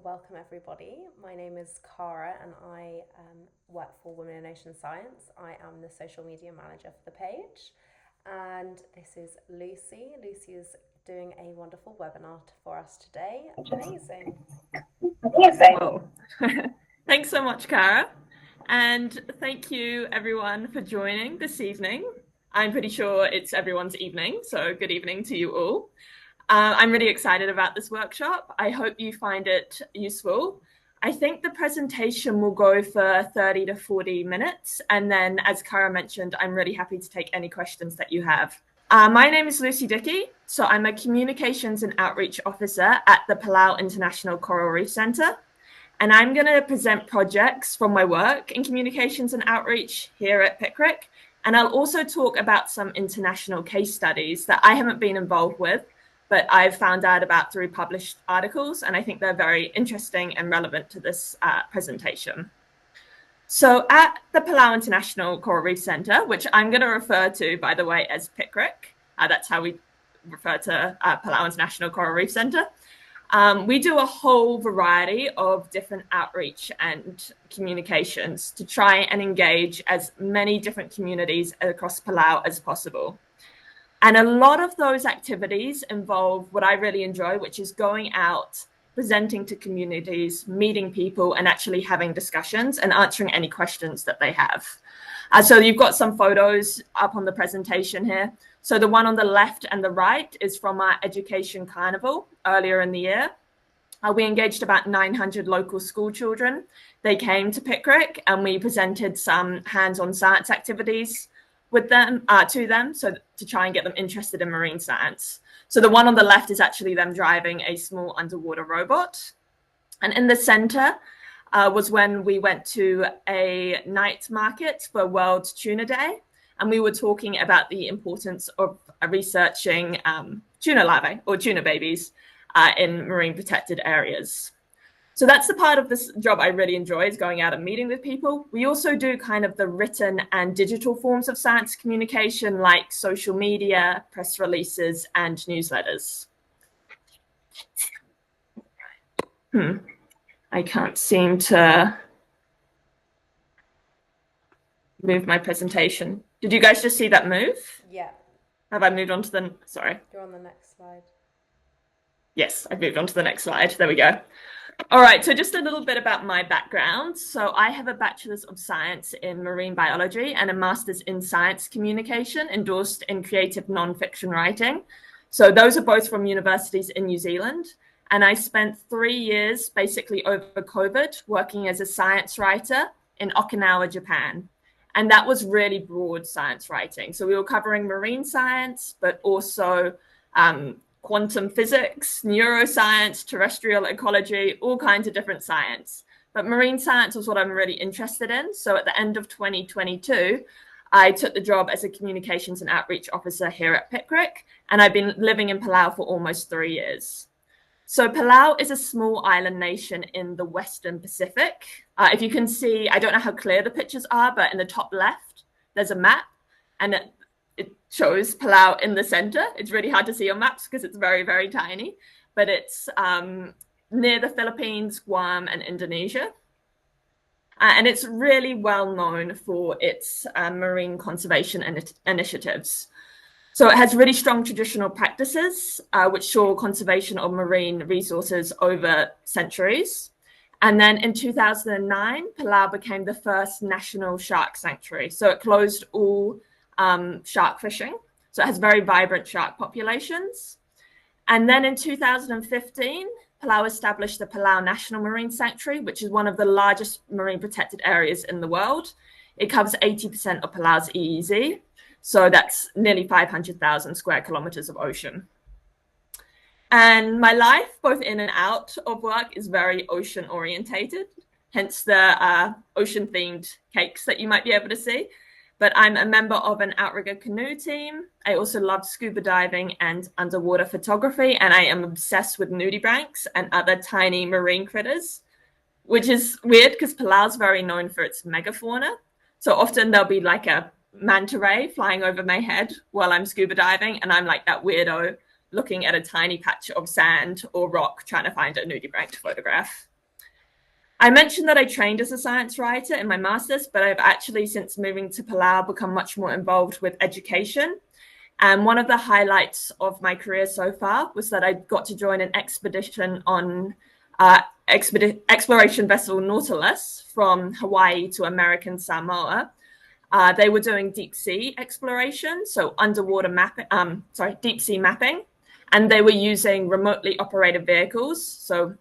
Welcome everybody. My name is Cara and I work for Women in Ocean Science. I am the social media manager for the page. And this is Lucy. Lucy is doing a wonderful webinar for us today. Amazing. Whoa. Thanks so much, Cara. And thank you everyone for joining this evening. I'm pretty sure it's everyone's evening, so good evening to you all. I'm really excited about this workshop. I hope you find it useful. I think the presentation will go for 30 to 40 minutes. And then, as Cara mentioned, I'm really happy to take any questions that you have. My name is Lucy Dickie. So I'm a Communications and Outreach Officer at the Palau International Coral Reef Centre. And I'm going to present projects from my work in communications and outreach here at Pickwick. And I'll also talk about some international case studies that I haven't been involved with, but I've found out about through published articles, and I think they're very interesting and relevant to this presentation. So at the Palau International Coral Reef Centre, which I'm going to refer to, by the way, as Pickwick, that's how we refer to Palau International Coral Reef Centre, we do a whole variety of different outreach and communications to try and engage as many different communities across Palau as possible. And a lot of those activities involve what I really enjoy, which is going out, presenting to communities, meeting people, and actually having discussions and answering any questions that they have. So you've got some photos up on the presentation here. So the one on the left and the right is from our education carnival earlier in the year. We engaged about 900 local school children. They came to Pickwick and we presented some hands-on science activities with them to them, so to try and get them interested in marine science. So the one on the left is actually them driving a small underwater robot. And in the center was when we went to a night market for World Tuna Day. And we were talking about the importance of researching tuna larvae or tuna babies in marine protected areas. So that's the part of this job I really enjoy, is going out and meeting with people. We also do kind of the written and digital forms of science communication, like social media, press releases, and newsletters. I can't seem to move my presentation. Did you guys just see that move? Yeah. Have I moved on to the, sorry. You're on the next slide. Yes, I've moved on to the next slide. There we go. All right, so just a little bit about my background. So I have a Bachelor of Science in Marine Biology and a Master's in Science Communication, endorsed in Creative Nonfiction Writing. So those are both from universities in New Zealand. And I spent 3 years, basically over COVID, working as a science writer in Okinawa, Japan. And that was really broad science writing. So we were covering marine science, but also quantum physics, neuroscience, terrestrial ecology, all kinds of different science. But marine science was what I'm really interested in. So at the end of 2022, I took the job as a communications and outreach officer here at Pickwick, and I've been living in Palau for almost 3 years. So Palau is a small island nation in the Western Pacific. If you can see, I don't know how clear the pictures are, but in the top left, there's a map, and it shows Palau in the center. It's really hard to see on maps because it's very, very tiny, but it's near the Philippines, Guam, and Indonesia. And it's really well known for its marine conservation initiatives. So it has really strong traditional practices, which show conservation of marine resources over centuries. And then in 2009, Palau became the first national shark sanctuary. So it closed all shark fishing. So it has very vibrant shark populations. And then in 2015, Palau established the Palau National Marine Sanctuary, which is one of the largest marine protected areas in the world. It covers 80% of Palau's EEZ. So that's nearly 500,000 square kilometers of ocean. And my life, both in and out of work, is very ocean orientated, hence the ocean themed cakes that you might be able to see. But I'm a member of an outrigger canoe team. I also love scuba diving and underwater photography, and I am obsessed with nudibranchs and other tiny marine critters, which is weird because Palau's very known for its megafauna. So often there'll be like a manta ray flying over my head while I'm scuba diving, and I'm like that weirdo looking at a tiny patch of sand or rock trying to find a nudibranch to photograph. I mentioned that I trained as a science writer in my master's, but I've actually, since moving to Palau, become much more involved with education. And one of the highlights of my career so far was that I got to join an expedition on exploration vessel Nautilus from Hawaii to American Samoa. They were doing deep sea exploration, so underwater mapping, deep sea mapping, and they were using remotely operated vehicles, so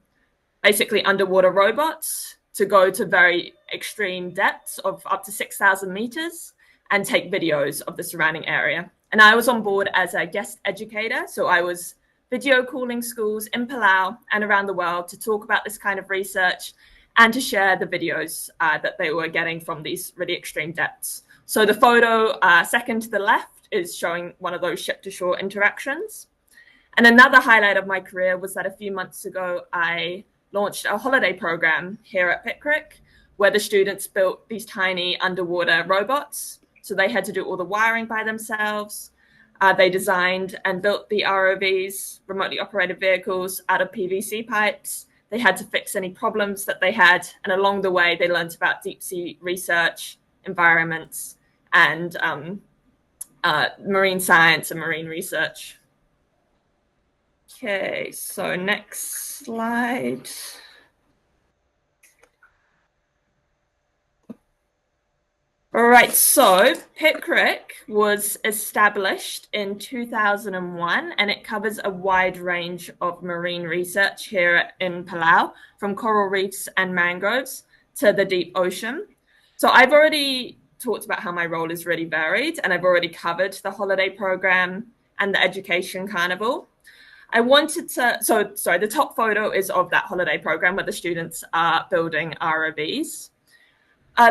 basically underwater robots, to go to very extreme depths of up to 6,000 meters and take videos of the surrounding area. And I was on board as a guest educator, so I was video calling schools in Palau and around the world to talk about this kind of research and to share the videos that they were getting from these really extreme depths. So the photo second to the left is showing one of those ship-to-shore interactions. And another highlight of my career was that a few months ago, I launched a holiday program here at Pickrick, where the students built these tiny underwater robots. So they had to do all the wiring by themselves. They designed and built the ROVs, remotely operated vehicles, out of PVC pipes. They had to fix any problems that they had. And along the way, they learned about deep sea research, environments, and marine science and marine research. Okay, so next slide. All right, so Pickrick was established in 2001, and it covers a wide range of marine research here in Palau, from coral reefs and mangroves to the deep ocean. So I've already talked about how my role is really varied, and I've already covered the holiday program and the education carnival. I wanted to, the top photo is of that holiday program where the students are building ROVs.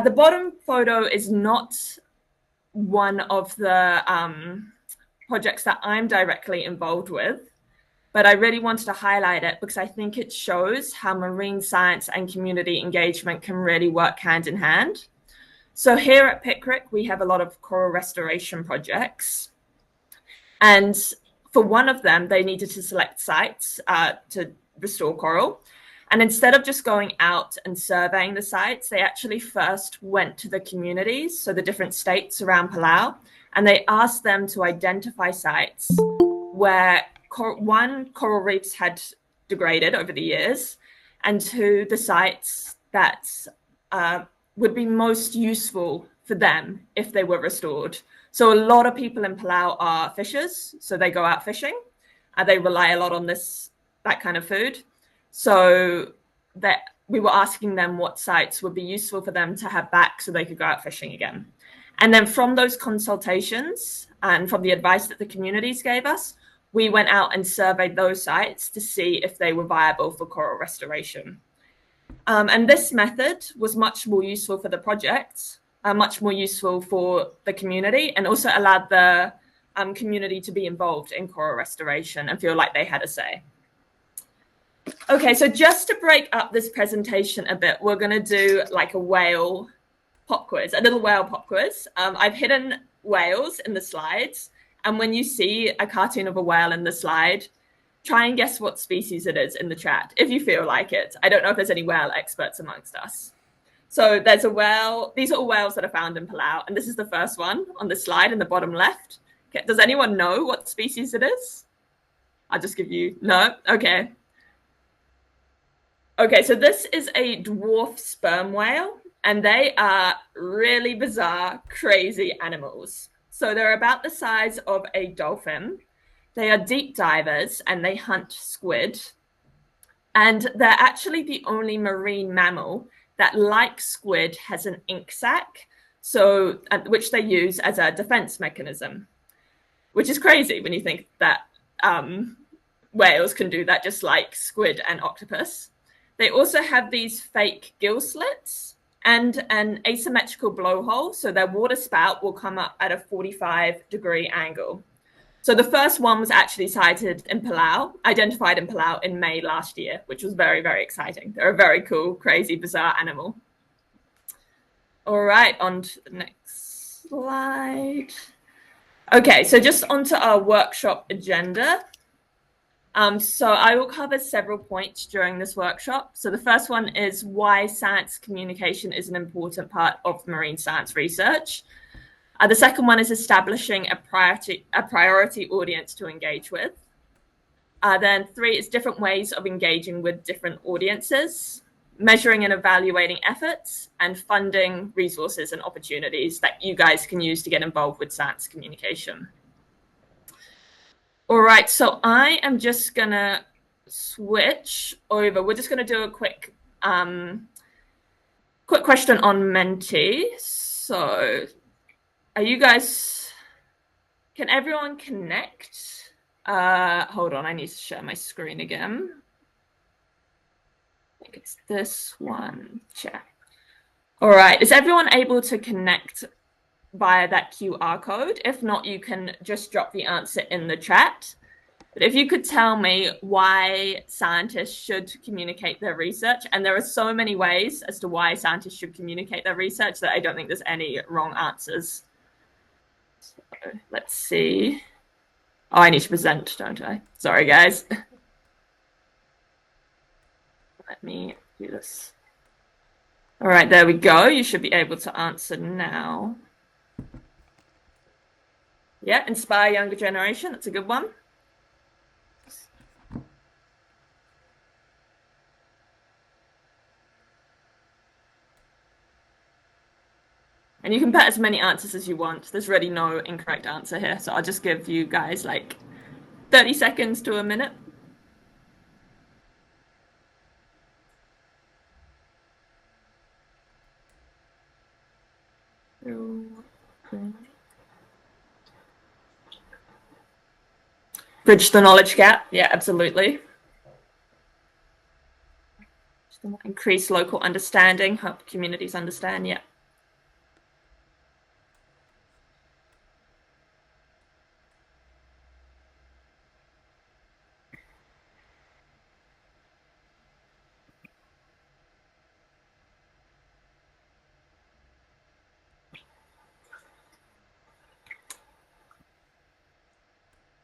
The bottom photo is not one of the projects that I'm directly involved with, but I really wanted to highlight it because I think it shows how marine science and community engagement can really work hand in hand. So here at Pickrick, we have a lot of coral restoration projects. And for one of them, they needed to select sites to restore coral. And instead of just going out and surveying the sites, they actually first went to the communities, so the different states around Palau, and they asked them to identify sites where, one, coral reefs had degraded over the years, and two, the sites that would be most useful for them if they were restored. So a lot of people in Palau are fishers, so they go out fishing. They rely a lot on that kind of food. So that we were asking them what sites would be useful for them to have back so they could go out fishing again. And then from those consultations and from the advice that the communities gave us, we went out and surveyed those sites to see if they were viable for coral restoration. And this method was much more useful for the project, much more useful for the community, and also allowed the community to be involved in coral restoration and feel like they had a say. Okay, so just to break up this presentation a bit, we're going to do like a whale pop quiz, a little whale pop quiz. I've hidden whales in the slides, and when you see a cartoon of a whale in the slide, try and guess what species it is in the chat, if you feel like it. I don't know if there's any whale experts amongst us. So there's a whale. These are all whales that are found in Palau, and this is the first one on the slide in the bottom left. Okay, does anyone know what species it is? I'll just give you, no? Okay. Okay, so this is a dwarf sperm whale, and they are really bizarre, crazy animals. So they're about the size of a dolphin. They are deep divers, and they hunt squid. And they're actually the only marine mammal that, like squid, has an ink sac, so which they use as a defense mechanism, which is crazy when you think that whales can do that, just like squid and octopus. They also have these fake gill slits and an asymmetrical blowhole, so their water spout will come up at a 45-degree angle. So the first one was actually sighted in Palau, identified in Palau in May last year, which was very, very exciting. They're a very cool, crazy, bizarre animal. All right, on to the next slide. Okay, so just onto our workshop agenda. So I will cover several points during this workshop. So the first one is why science communication is an important part of marine science research. The second one is establishing a priority audience to engage with. Then 3 is different ways of engaging with different audiences, measuring and evaluating efforts, and funding resources and opportunities that you guys can use to get involved with science communication. All right, so I am just gonna switch over. We're just gonna do a quick question on Menti. So are you guys, can everyone connect? Hold on, I need to share my screen again. I think it's this one, chat. All right, is everyone able to connect via that QR code? If not, you can just drop the answer in the chat. But if you could tell me why scientists should communicate their research, and there are so many ways as to why scientists should communicate their research that I don't think there's any wrong answers. So let's see. Oh, I need to present, don't I? Sorry, guys. Let me do this. All right, there we go. You should be able to answer now. Yeah, inspire younger generation. That's a good one. And you can put as many answers as you want. There's really no incorrect answer here. So I'll just give you guys like 30 seconds to a minute. Bridge the knowledge gap. Yeah, absolutely. Increase local understanding, help communities understand. Yeah.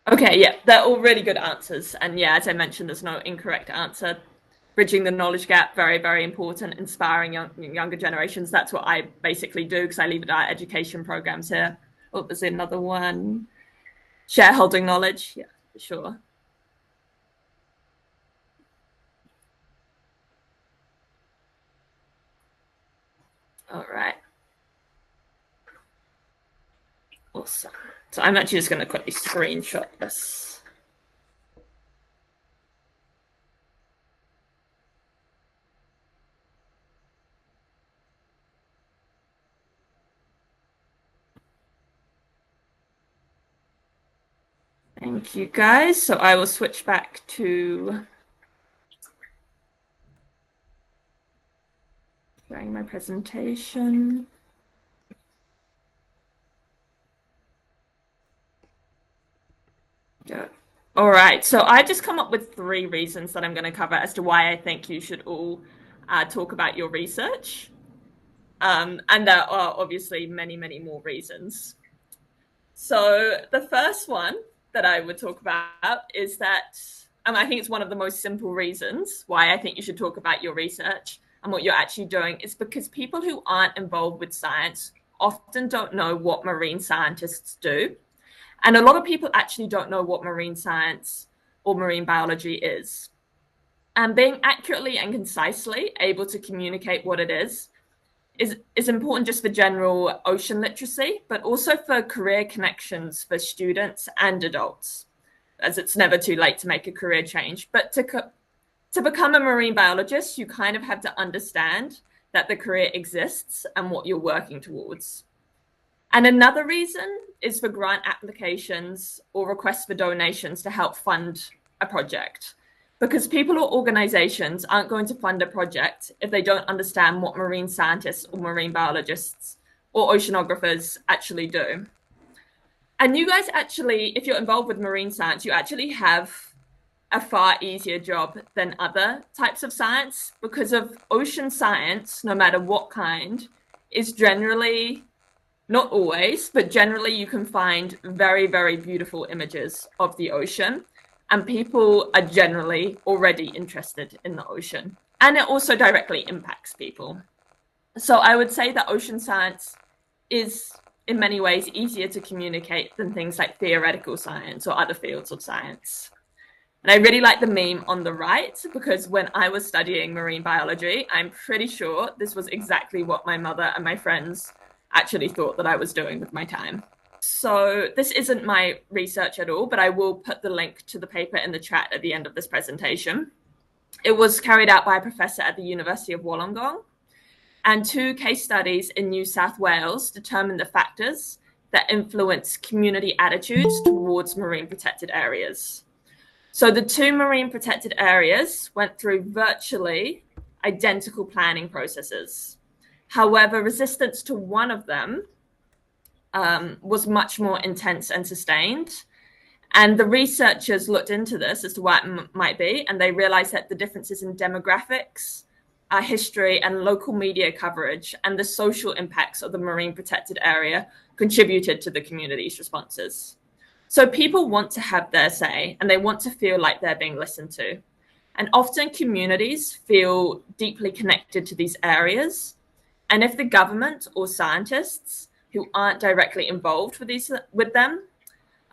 Okay, yeah, they're all really good answers. And yeah, as I mentioned, there's no incorrect answer. Bridging the knowledge gap, very, very important. Inspiring younger generations. That's what I basically do because I lead our education programs here. Oh, there's another one. Shareholding knowledge. Yeah, for sure. All right. Awesome. So I'm actually just going to quickly screenshot this. Thank you, guys. So I will switch back to sharing my presentation. Go. All right, so I just come up with 3 reasons that I'm going to cover as to why I think you should all talk about your research. And there are obviously many, many more reasons. So the first one that I would talk about is that I think it's one of the most simple reasons why I think you should talk about your research and what you're actually doing is because people who aren't involved with science often don't know what marine scientists do. And a lot of people actually don't know what marine science or marine biology is. And being accurately and concisely able to communicate what it is important just for general ocean literacy, but also for career connections for students and adults, as it's never too late to make a career change. But to become a marine biologist, you kind of have to understand that the career exists and what you're working towards. And another reason is for grant applications or requests for donations to help fund a project. Because people or organizations aren't going to fund a project if they don't understand what marine scientists or marine biologists or oceanographers actually do. And you guys actually, if you're involved with marine science, you actually have a far easier job than other types of science because of ocean science, no matter what kind, is generally, not always, but generally you can find very, very beautiful images of the ocean. and people are generally already interested in the ocean. And it also directly impacts people. So I would say that ocean science is in many ways easier to communicate than things like theoretical science or other fields of science. And I really like the meme on the right, because when I was studying marine biology, I'm pretty sure this was exactly what my mother and my friends actually thought that I was doing with my time. So this isn't my research at all, but I will put the link to the paper in the chat at the end of this presentation. It was carried out by a professor at the University of Wollongong, and 2 case studies in New South Wales determined the factors that influence community attitudes towards marine protected areas. So the 2 marine protected areas went through virtually identical planning processes. However, resistance to one of them was much more intense and sustained. And the researchers looked into this as to why it might be, and they realized that the differences in demographics, history, and local media coverage, and the social impacts of the marine protected area contributed to the community's responses. So people want to have their say, and they want to feel like they're being listened to. And often communities feel deeply connected to these areas. And if the government or scientists who aren't directly involved with them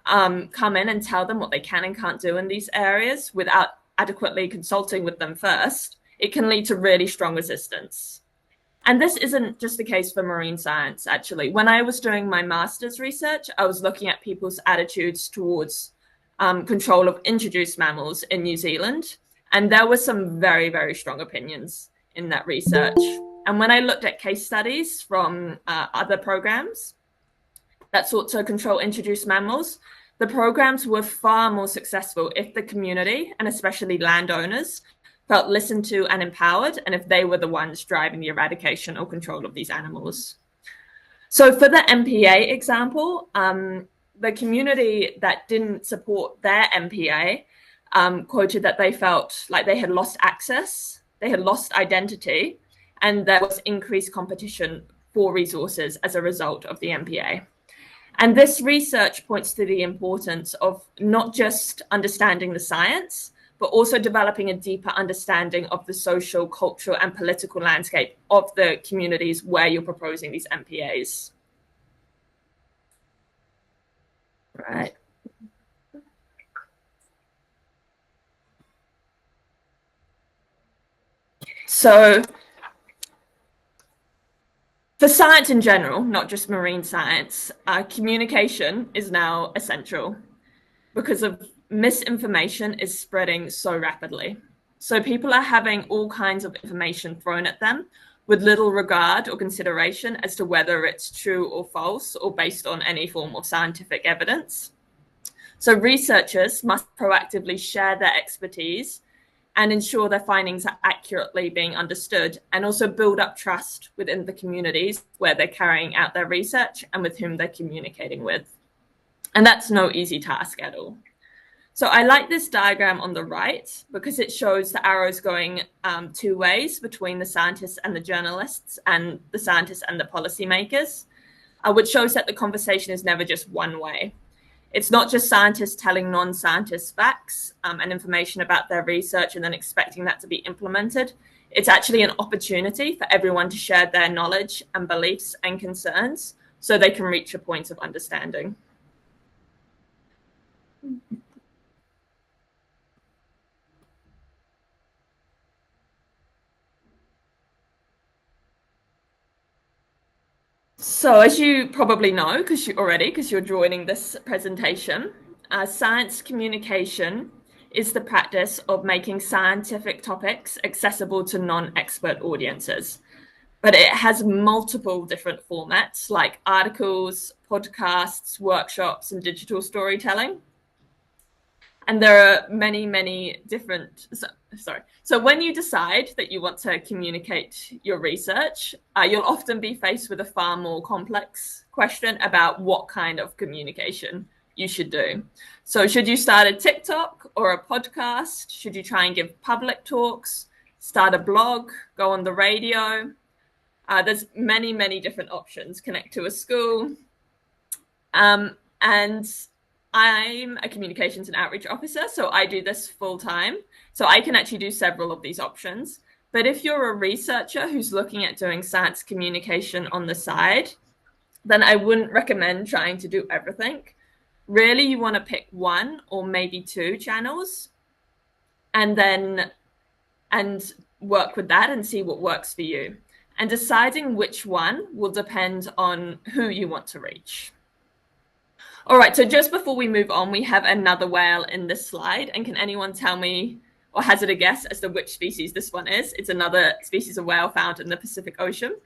come in and tell them what they can and can't do in these areas without adequately consulting with them first, it can lead to really strong resistance. And this isn't just the case for marine science, actually. When I was doing my master's research, I was looking at people's attitudes towards control of introduced mammals in New Zealand. And there were some very, very strong opinions in that research. And when I looked at case studies from other programs that sought to control introduced mammals, the programs were far more successful if the community, and especially landowners, felt listened to and empowered, and if they were the ones driving the eradication or control of these animals. So for the MPA example, the community that didn't support their MPA quoted that they felt like they had lost access, they had lost identity, and there was increased competition for resources as a result of the MPA. And this research points to the importance of not just understanding the science, but also developing a deeper understanding of the social, cultural, and political landscape of the communities where you're proposing these MPAs. Right. So for science in general, not just marine science, communication is now essential because of misinformation is spreading so rapidly. So people are having all kinds of information thrown at them with little regard or consideration as to whether it's true or false or based on any form of scientific evidence. So researchers must proactively share their expertise and ensure their findings are accurately being understood, and also build up trust within the communities where they're carrying out their research and with whom they're communicating with. And that's no easy task at all. So I like this diagram on the right because it shows the arrows going 2 ways between the scientists and the journalists, and the scientists and the policymakers, which shows that the conversation is never just one way. It's not just scientists telling non-scientists facts and information about their research and then expecting that to be implemented. It's actually an opportunity for everyone to share their knowledge and beliefs and concerns so they can reach a point of understanding. So as you probably know, because you're joining this presentation, science communication is the practice of making scientific topics accessible to non-expert audiences. But it has multiple different formats like articles, podcasts, workshops, and digital storytelling. And there are many, many different, So when you decide that you want to communicate your research, you'll often be faced with a far more complex question about what kind of communication you should do. So should you start a TikTok or a podcast? Should you try and give public talks, start a blog, go on the radio? There's many, many different options. Connect to a school. And I'm a communications and outreach officer, so I do this full time. So I can actually do several of these options. But if you're a researcher who's looking at doing science communication on the side, then I wouldn't recommend trying to do everything. Really, you want to pick one or maybe two channels and work with that and see what works for you. And deciding which one will depend on who you want to reach. All right, so just before we move on, we have another whale in this slide. And can anyone tell me or hazard a guess as to which species this one is? It's another species of whale found in the Pacific Ocean.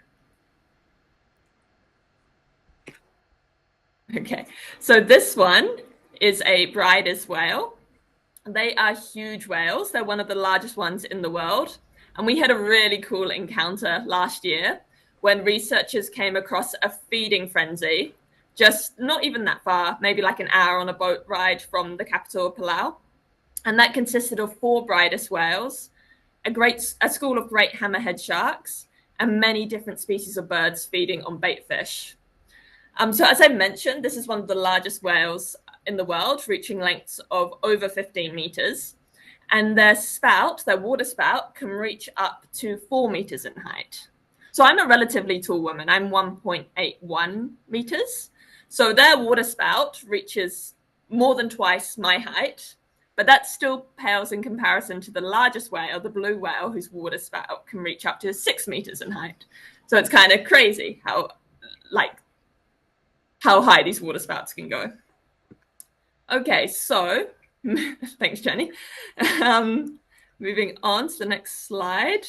Okay, so this one is a Bridis whale. They are huge whales. They're one of the largest ones in the world. And we had a really cool encounter last year when researchers came across a feeding frenzy, just not even that far, maybe like an hour on a boat ride from the capital of Palau. And that consisted of 4 Bridis whales, a school of great hammerhead sharks, and many different species of birds feeding on bait fish. So as I mentioned, this is one of the largest whales in the world, reaching lengths of over 15 meters. And their water spout, can reach up to 4 meters in height. So I'm a relatively tall woman. I'm 1.81 meters. So their water spout reaches more than twice my height, but that still pales in comparison to the largest whale, the blue whale, whose water spout can reach up to 6 meters in height. So it's kind of crazy how high these water spouts can go. Okay, so thanks, Jenny. Moving on to the next slide.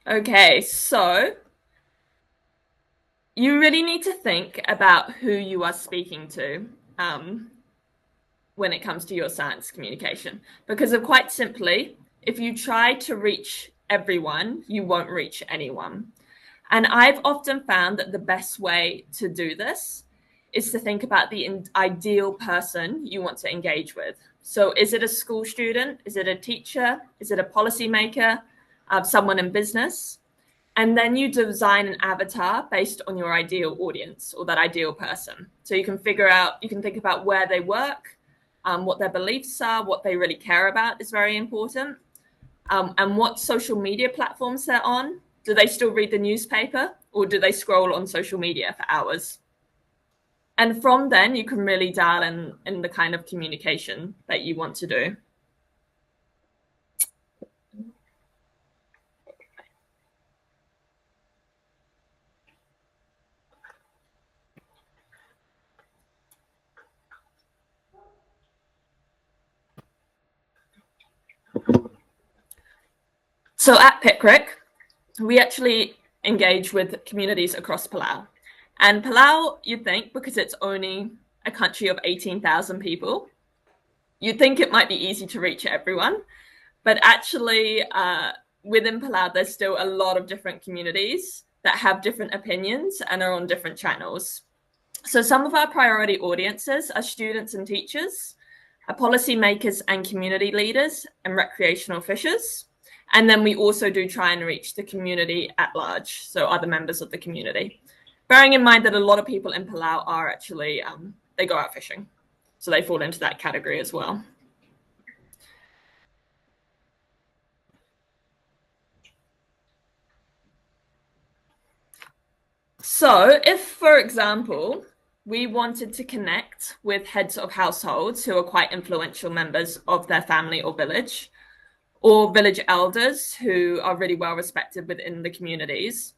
Okay, so you really need to think about who you are speaking to when it comes to your science communication. Because quite simply, if you try to reach everyone, you won't reach anyone. And I've often found that the best way to do this is to think about the ideal person you want to engage with. So is it a school student? Is it a teacher? Is it a policymaker? Someone in business? And then you design an avatar based on your ideal audience or that ideal person. So you can think about where they work, what their beliefs are, what they really care about is very important, and what social media platforms they're on. Do they still read the newspaper, or do they scroll on social media for hours? And from then, you can really dial in the kind of communication that you want to do. So at Pickrick, we actually engage with communities across Palau. And Palau, you'd think, because it's only a country of 18,000 people, you'd think it might be easy to reach everyone. But actually, within Palau, there's still a lot of different communities that have different opinions and are on different channels. So some of our priority audiences are students and teachers, policymakers and community leaders, and recreational fishers. And then we also do try and reach the community at large, so other members of the community. Bearing in mind that a lot of people in Palau are actually, they go out fishing. So they fall into that category as well. So if, for example, we wanted to connect with heads of households who are quite influential members of their family or village, or village elders who are really well respected within the communities,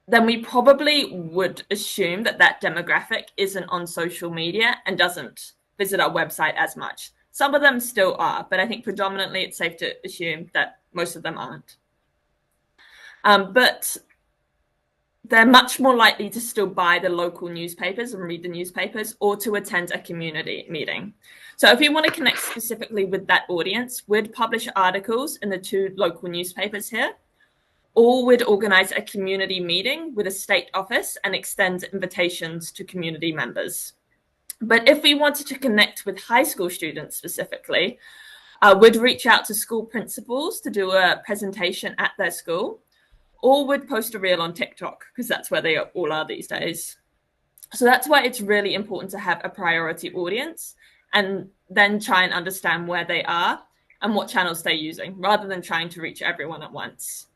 then we probably would assume that that demographic isn't on social media and doesn't visit our website as much. Some of them still are, but I think predominantly it's safe to assume that most of them aren't. But they're much more likely to still buy the local newspapers and read the newspapers, or to attend a community meeting. So if you want to connect specifically with that audience, we'd publish articles in the 2 local newspapers here, or we'd organize a community meeting with a state office and extend invitations to community members. But if we wanted to connect with high school students specifically, we'd reach out to school principals to do a presentation at their school, or would post a reel on TikTok, because that's where they all are these days. So that's why it's really important to have a priority audience and then try and understand where they are and what channels they're using, rather than trying to reach everyone at once.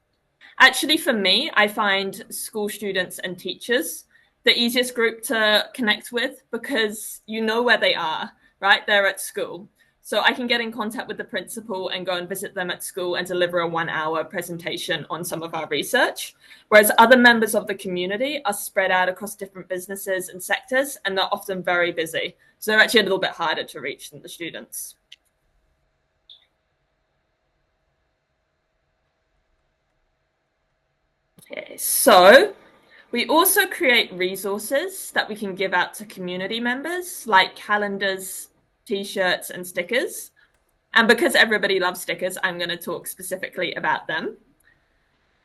Actually, for me, I find school students and teachers the easiest group to connect with, because you know where they are, right? They're at school. So I can get in contact with the principal and go and visit them at school and deliver a 1-hour presentation on some of our research. Whereas other members of the community are spread out across different businesses and sectors, and they're often very busy. So they're actually a little bit harder to reach than the students. Okay, so we also create resources that we can give out to community members, like calendars, t-shirts, and stickers. And because everybody loves stickers, I'm going to talk specifically about them.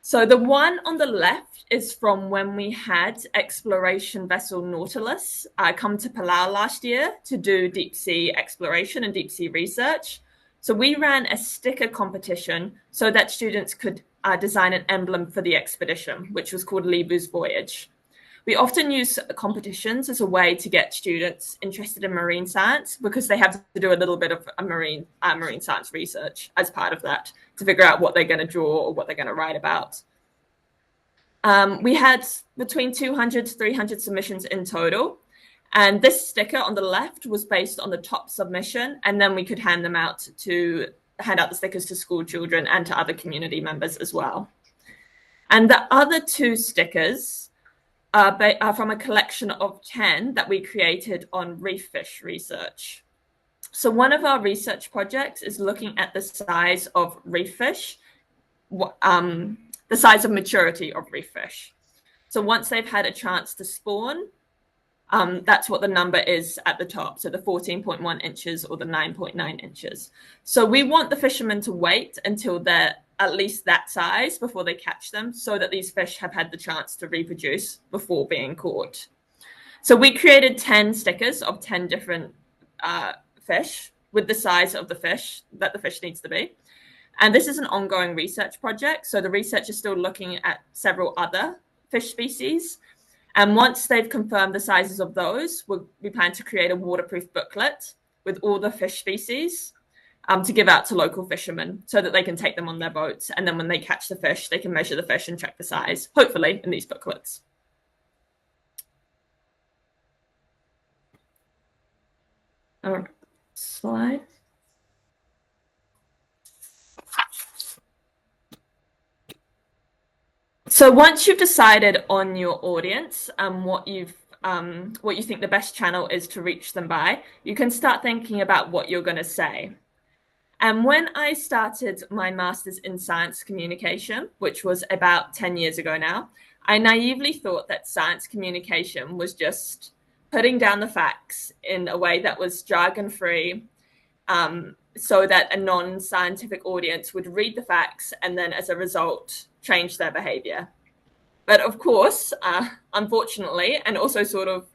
So the one on the left is from when we had exploration vessel Nautilus come to Palau last year to do deep sea exploration and deep sea research. So we ran a sticker competition so that students could design an emblem for the expedition, which was called Libu's Voyage. We often use competitions as a way to get students interested in marine science, because they have to do a little bit of a marine science research as part of that to figure out what they're going to draw or what they're going to write about. We had between 200 to 300 submissions in total. And this sticker on the left was based on the top submission, and then we could hand out the stickers to school children and to other community members as well. And the other 2 stickers are from a collection of 10 that we created on reef fish research. So one of our research projects is looking at the size of reef fish, the size of maturity of reef fish. So once they've had a chance to spawn, that's what the number is at the top. So the 14.1 inches or the 9.9 inches. So we want the fishermen to wait until they're at least that size before they catch them, so that these fish have had the chance to reproduce before being caught. So we created 10 stickers of 10 different fish with the size of the fish that the fish needs to be. And this is an ongoing research project. So the research is still looking at several other fish species. And once they've confirmed the sizes of those, we plan to create a waterproof booklet with all the fish species to give out to local fishermen so that they can take them on their boats. And then when they catch the fish, they can measure the fish and check the size, hopefully in these booklets. All right, slide. So once you've decided on your audience and what you think the best channel is to reach them by, you can start thinking about what you're going to say. And when I started my master's in science communication, which was about 10 years ago now, I naively thought that science communication was just putting down the facts in a way that was jargon-free, so that a non-scientific audience would read the facts and then as a result change their behavior. But of course, unfortunately, and also sort of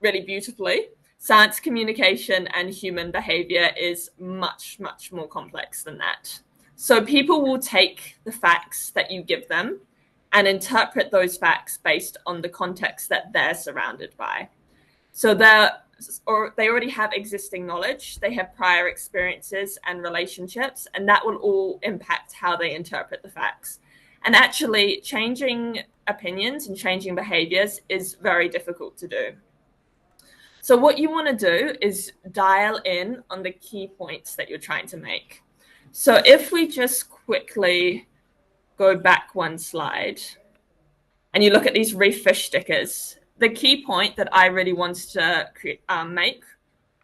really beautifully, science communication and human behavior is much, much more complex than that. So people will take the facts that you give them and interpret those facts based on the context that they're surrounded by. So they already have existing knowledge, they have prior experiences and relationships, and that will all impact how they interpret the facts. And actually, changing opinions and changing behaviors is very difficult to do. So what you want to do is dial in on the key points that you're trying to make. So if we just quickly go back one slide and you look at these reef fish stickers, the key point that I really wanted to make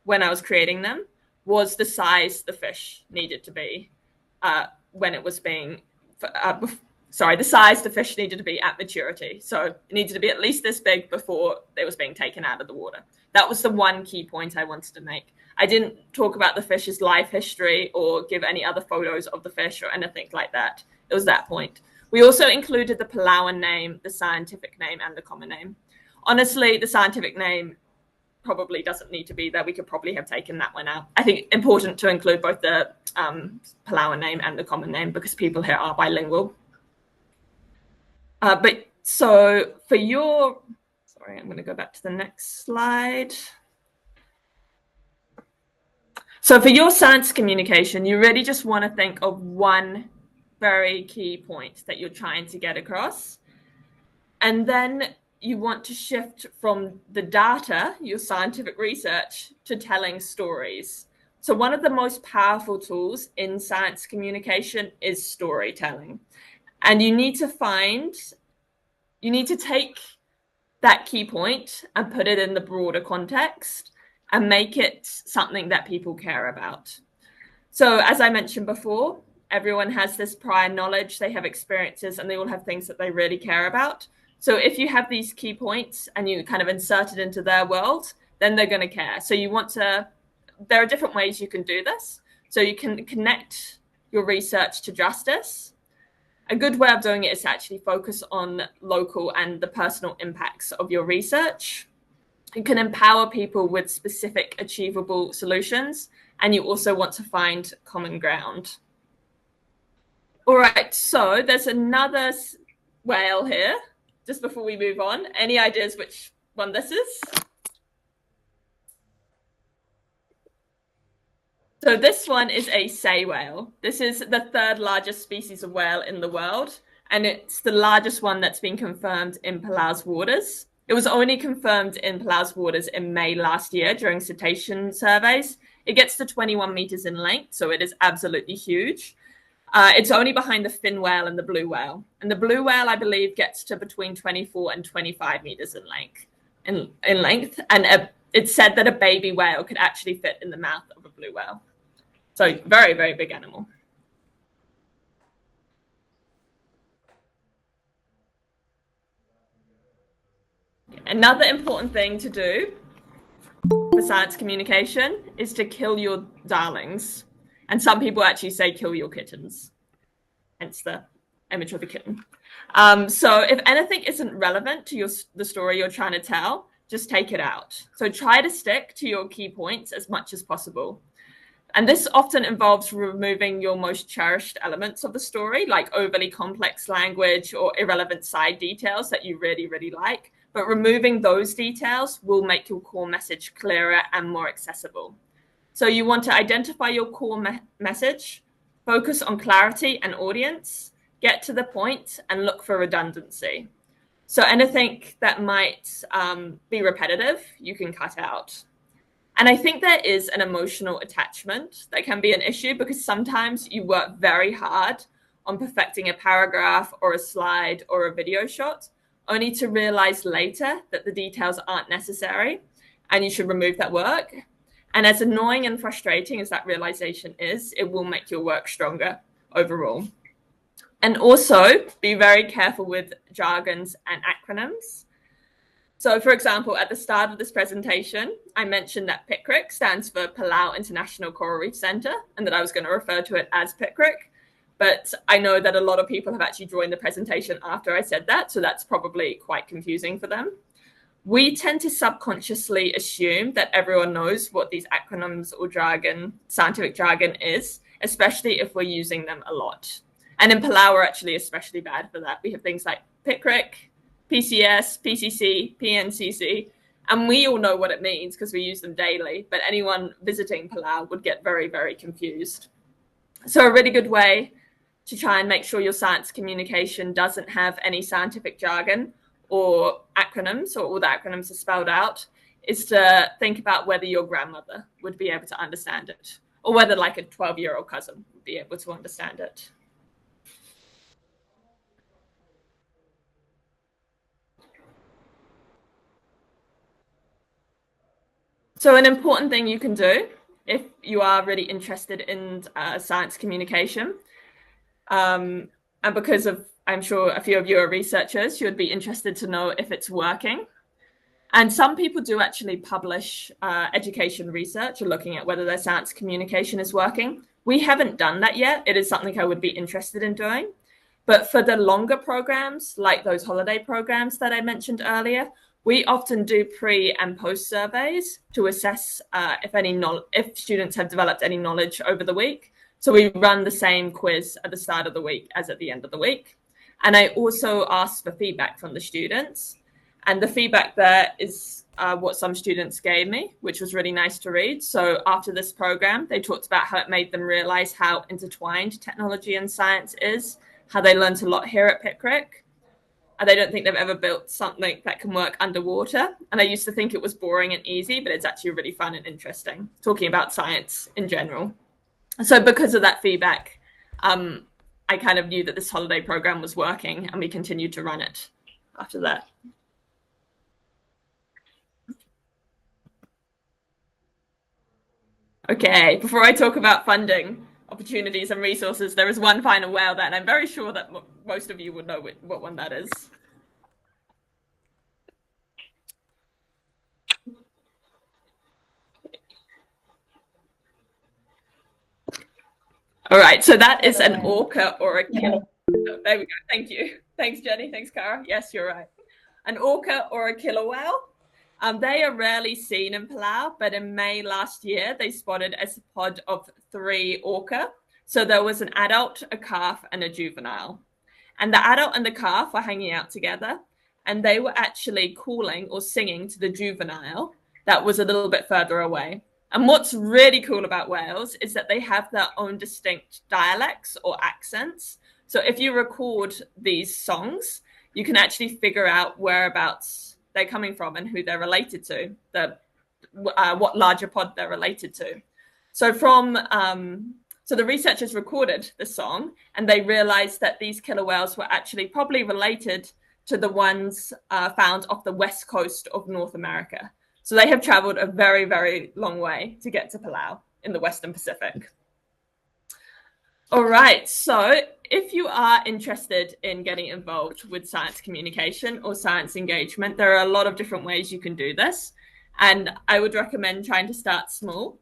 when I was creating them was the size the fish needed to be when it was being, the size the fish needed to be at maturity. So it needed to be at least this big before it was being taken out of the water. That was the one key point I wanted to make. I didn't talk about the fish's life history or give any other photos of the fish or anything like that. It was that point. We also included the Palauan name, the scientific name, and the common name. Honestly, the scientific name probably doesn't need to be there. We could probably have taken that one out. I think important to include both the Palauan name and the common name because people here are bilingual. But so for your, sorry, I'm going to go back to the next slide. So for your science communication, you really just want to think of one very key point that you're trying to get across. And then you want to shift from the data, your scientific research, to telling stories. So one of the most powerful tools in science communication is storytelling. And you need to take that key point and put it in the broader context and make it something that people care about. So as I mentioned before, everyone has this prior knowledge, they have experiences, and they all have things that they really care about. So if you have these key points and you kind of insert it into their world, then they're going to care. So there are different ways you can do this. So you can connect your research to justice. A good way of doing it is to actually focus on local and the personal impacts of your research. You can empower people with specific achievable solutions, and you also want to find common ground. All right, so there's another whale here, just before we move on. Any ideas which one this is? So this one is a sei whale. This is the third largest species of whale in the world, and it's the largest one that's been confirmed in Palau's waters. It was only confirmed in Palau's waters in May last year during cetacean surveys. It gets to 21 meters in length, so it is absolutely huge. It's only behind the fin whale and the blue whale. And the blue whale, I believe, gets to between 24 and 25 meters in length. And it's said that a baby whale could actually fit in the mouth of a blue whale. So very, very big animal. Another important thing to do for science communication is to kill your darlings. And some people actually say kill your kittens, hence the image of the kitten. So if anything isn't relevant to the story you're trying to tell, just take it out. So try to stick to your key points as much as possible. And this often involves removing your most cherished elements of the story, like overly complex language or irrelevant side details that you really, really like. But removing those details will make your core message clearer and more accessible. So you want to identify your core message, focus on clarity and audience, get to the point, and look for redundancy. So anything that might be repetitive, you can cut out. And I think there is an emotional attachment that can be an issue because sometimes you work very hard on perfecting a paragraph or a slide or a video shot, only to realize later that the details aren't necessary and you should remove that work. And as annoying and frustrating as that realization is, it will make your work stronger overall. And also be very careful with jargons and acronyms. So for example, at the start of this presentation, I mentioned that PICRIC stands for Palau International Coral Reef Center, and that I was going to refer to it as PICRIC. But I know that a lot of people have actually joined the presentation after I said that, so that's probably quite confusing for them. We tend to subconsciously assume that everyone knows what these acronyms or jargon, scientific jargon is, especially if we're using them a lot. And in Palau, we're actually especially bad for that. We have things like PICRIC, PCS, PCC, PNCC, and we all know what it means because we use them daily, but anyone visiting Palau would get very, very confused. So a really good way to try and make sure your science communication doesn't have any scientific jargon or acronyms, or all the acronyms are spelled out, is to think about whether your grandmother would be able to understand it, or whether like a 12-year-old cousin would be able to understand it. So an important thing you can do if you are really interested in science communication, and because I'm sure a few of you are researchers, you would be interested to know if it's working. And some people do actually publish education research or looking at whether their science communication is working. We haven't done that yet. It is something I would be interested in doing. But for the longer programs, like those holiday programs that I mentioned earlier, we often do pre and post surveys to assess if students have developed any knowledge over the week. So we run the same quiz at the start of the week as at the end of the week. And I also asked for feedback from the students. And the feedback there is what some students gave me, which was really nice to read. So after this program, they talked about how it made them realize how intertwined technology and science is, how they learned a lot here at Pickrick. And they don't think they've ever built something that can work underwater. And I used to think it was boring and easy, but it's actually really fun and interesting, talking about science in general. So because of that feedback, I kind of knew that this holiday program was working, and we continued to run it after that. Okay, before I talk about funding, opportunities and resources, there is one final whale there, and I'm very sure that most of you would know what one that is. All right, so that is an orca or a killer. Oh, there we go. Thank you. Thanks, Jenny. Thanks, Cara. Yes, you're right. An orca or a killer whale. They are rarely seen in Palau, but in May last year, they spotted a pod of 3 orca. So there was an adult, a calf, and a juvenile. And the adult and the calf were hanging out together, and they were actually calling or singing to the juvenile that was a little bit further away. And what's really cool about whales is that they have their own distinct dialects or accents. So if you record these songs, you can actually figure out whereabouts they're coming from and who they're related to, what larger pod they're related to. So so the researchers recorded the song, and they realized that these killer whales were actually probably related to the ones found off the west coast of North America. So they have traveled a very, very long way to get to Palau in the Western Pacific. All right, so if you are interested in getting involved with science communication or science engagement, there are a lot of different ways you can do this. And I would recommend trying to start small.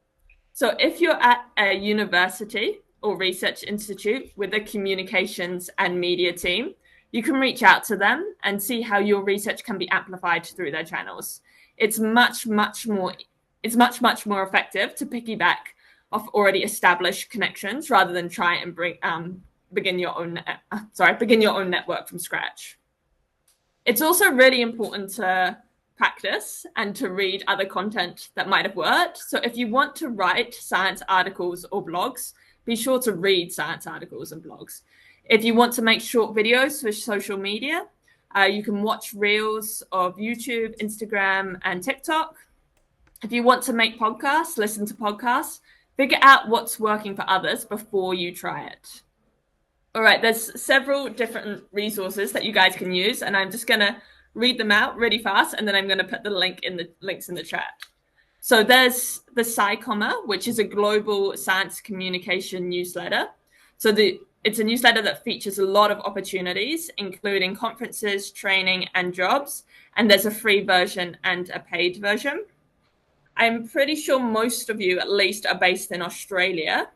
So if you're at a university or research institute with a communications and media team, you can reach out to them and see how your research can be amplified through their channels. It's much more effective to piggyback off already established connections rather than try and begin your own network from scratch. It's also really important to practice and to read other content that might have worked. So if you want to write science articles or blogs, be sure to read science articles and blogs. If you want to make short videos for social media, you can watch reels of YouTube, Instagram, and TikTok. If you want to make podcasts, listen to podcasts, figure out what's working for others before you try it. All right, there's several different resources that you guys can use, and I'm just going to read them out really fast, and then I'm going to put the links in the chat. So there's the SciCommer, which is a global science communication newsletter. So it's a newsletter that features a lot of opportunities, including conferences, training, and jobs. And there's a free version and a paid version. I'm pretty sure most of you, at least, are based in Australia.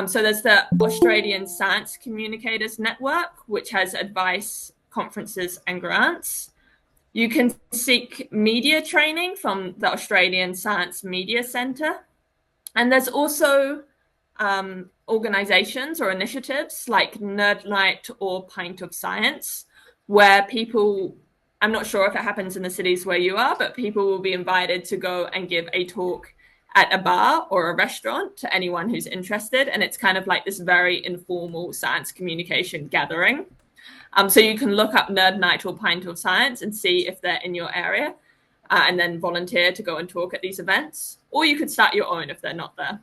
So there's the Australian Science Communicators Network, which has advice, conferences, and grants. You can seek media training from the Australian Science Media Centre. And there's also organizations or initiatives like Nerd Night or Pint of Science, where people, I'm not sure if it happens in the cities where you are, but people will be invited to go and give a talk at a bar or a restaurant to anyone who's interested. And it's kind of like this very informal science communication gathering. So you can look up Nerd Night or Pint of Science and see if they're in your area and then volunteer to go and talk at these events. Or you could start your own if they're not there.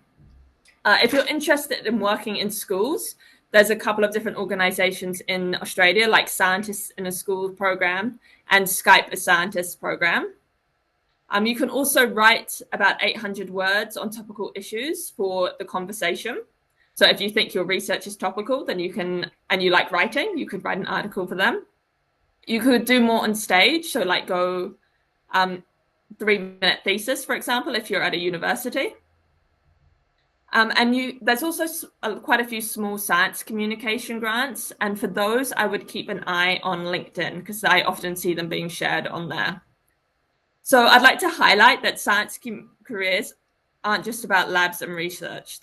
If you're interested in working in schools, there's a couple of different organizations in Australia, like Scientists in a School program and Skype a Scientist program. You can also write about 800 words on topical issues for the conversation. So if you think your research is topical, then you can, and you like writing, you could write an article for them. You could do more on stage, so like go 3-minute thesis, for example, if you're at a university. There's also quite a few small science communication grants. And for those, I would keep an eye on LinkedIn because I often see them being shared on there. So I'd like to highlight that science careers aren't just about labs and research.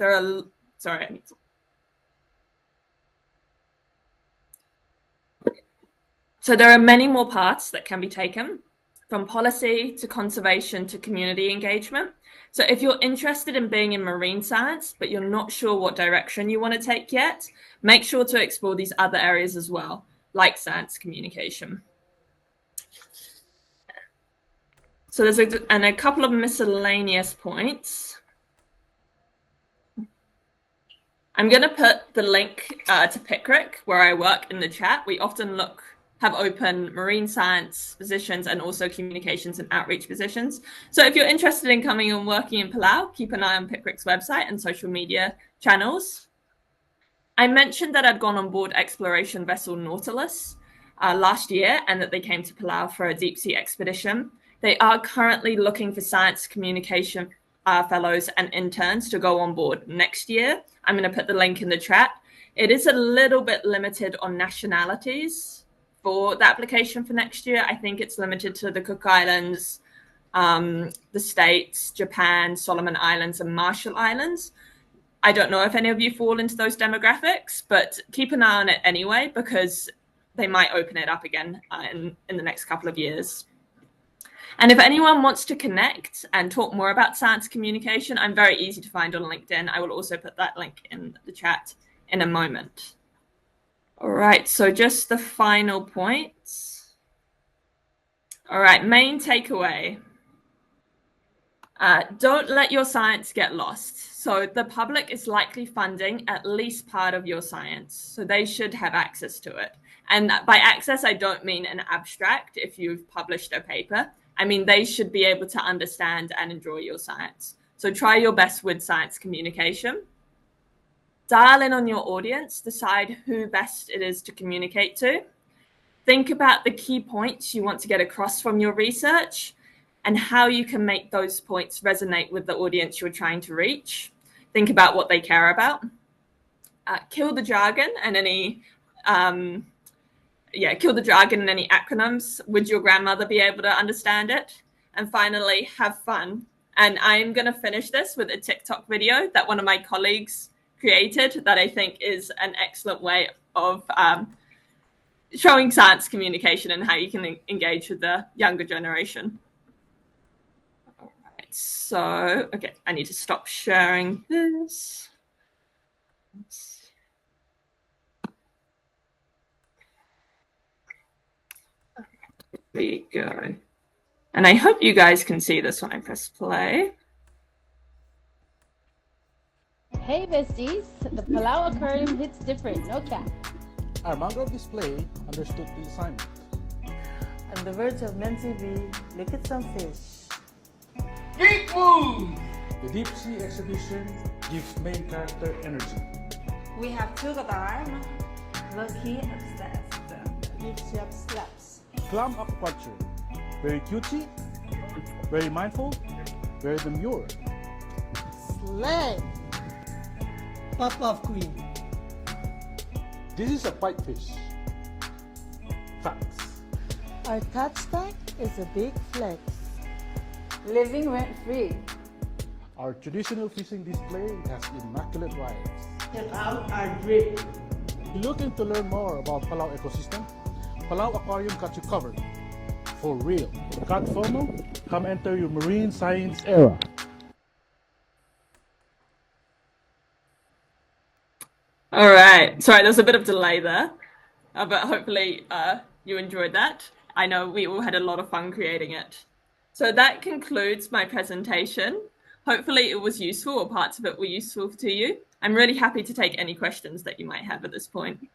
So there are many more paths that can be taken, from policy to conservation to community engagement. So if you're interested in being in marine science, but you're not sure what direction you want to take yet, make sure to explore these other areas as well, like science communication. So there's a couple of miscellaneous points. I'm going to put the link to Pickrick, where I work, in the chat. We often have open marine science positions and also communications and outreach positions. So if you're interested in coming and working in Palau, keep an eye on Pickrick's website and social media channels. I mentioned that I'd gone on board exploration vessel Nautilus last year and that they came to Palau for a deep sea expedition. They are currently looking for science communication fellows and interns to go on board next year. I'm going to put the link in the chat. It is a little bit limited on nationalities for the application for next year. I think it's limited to the Cook Islands, the States, Japan, Solomon Islands, and Marshall Islands. I don't know if any of you fall into those demographics, but keep an eye on it anyway, because they might open it up again in the next couple of years. And if anyone wants to connect and talk more about science communication, I'm very easy to find on LinkedIn. I will also put that link in the chat in a moment. All right, so just the final points. All right, main takeaway. Don't let your science get lost. So the public is likely funding at least part of your science, so they should have access to it. And by access, I don't mean an abstract if you've published a paper. I mean, they should be able to understand and enjoy your science. So try your best with science communication. Dial in on your audience, decide who best it is to communicate to. Think about the key points you want to get across from your research and how you can make those points resonate with the audience you're trying to reach. Think about what they care about. Kill the jargon and any acronyms. Would your grandmother be able to understand it? And finally, have fun. And I'm going to finish this with a TikTok video that one of my colleagues created that I think is an excellent way of showing science communication and how you can engage with the younger generation. All right, so, okay, I need to stop sharing this. There you go. And I hope you guys can see this when I press play. Hey besties, the Palau aquarium hits different, no cap. Our mangrove display understood the assignment. On the verge of meant to be, look at some fish. Geek Moon! The deep sea exhibition gives main character energy. We have two arm. Look, he obsessed. Gives you slaps. Clam aquaculture. Very cutesy, very mindful, very demure. Slay. Pop-off queen. This is a pipefish. Facts. Our touch tank is a big flex. Living rent free. Our traditional fishing display has immaculate rides. Check out our drip. Looking to learn more about Palau ecosystem? Palau Aquarium got you covered. For real. Got FOMO? Come enter your marine science era. All right. Sorry, there's a bit of delay there, but hopefully you enjoyed that. I know we all had a lot of fun creating it. So that concludes my presentation. Hopefully it was useful, or parts of it were useful to you. I'm really happy to take any questions that you might have at this point.